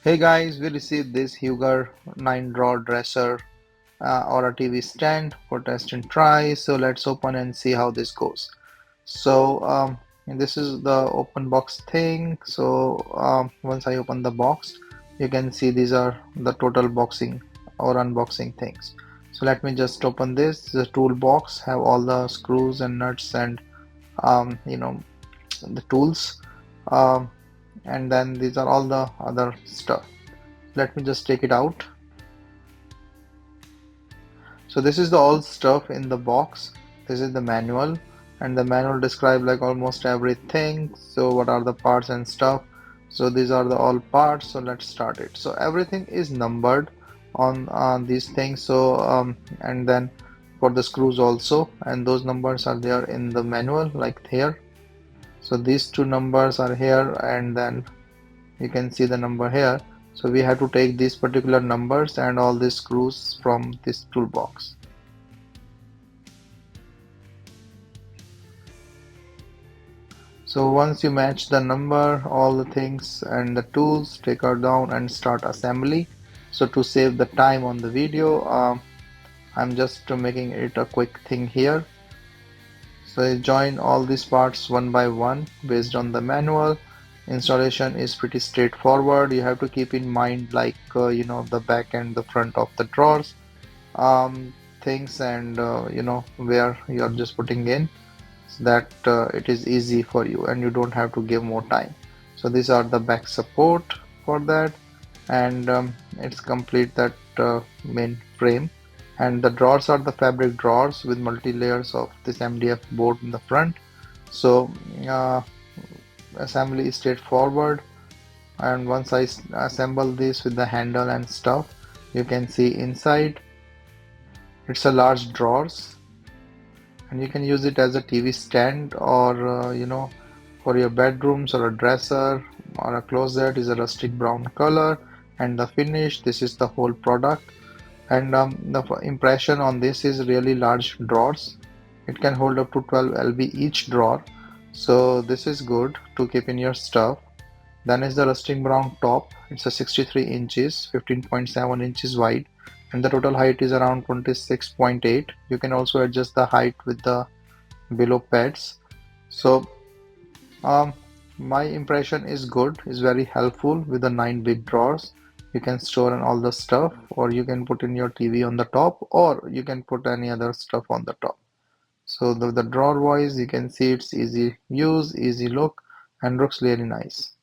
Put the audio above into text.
Hey guys, we received this Huuger 9 drawer dresser or a TV stand for test and try. So let's open and see how this goes. So and this is the open box thing. So once I open the box, you can see these are the total boxing or unboxing things. So let me just open this. The toolbox have all the screws and nuts and um, you know the tools. Um, and then these are all the other stuff. Let me just take it out. So this is the all stuff in the box. This is the manual, and the manual describes like almost everything. So what are the parts and stuff? So these are the all parts. So let's start it. So everything is numbered on these things. So and then for the screws also, and those numbers are there in the manual like here. So these two numbers are here, and then you can see the number here. So we have to take these particular numbers and all these screws from this toolbox. So once you match the number, all the things and the tools, take her down and start assembly. So to save the time on the video, I'm just making it a quick thing here. So I join all these parts one by one based on the manual. Installation is pretty straightforward. You have to keep in mind like the back and the front of the drawers things and where you're just putting in so that it is easy for you and you don't have to give more time. So these are the back support for that, and it's complete that main frame, and the drawers are the fabric drawers with multi layers of this MDF board in the front. So uh, assembly is straightforward, and once I assemble this with the handle and stuff, you can see inside it's a large drawers, and you can use it as a TV stand or for your bedrooms, or a dresser or a closet. Is a rustic brown color, and the finish, this is the whole product. And the impression on this is really large drawers. It can hold up to 12 lb each drawer, so this is good to keep in your stuff. Then is the rusting brown top. It's a 63 inches, 15.7 inches wide, and the total height is around 26.8. You can also adjust the height with the below pads. So um, my impression is good, is very helpful with the 9 big drawers. You can store in all the stuff, or you can put in your TV on the top, or you can put any other stuff on the top. So the drawer wise, you can see it's easy use, easy look, and looks really nice.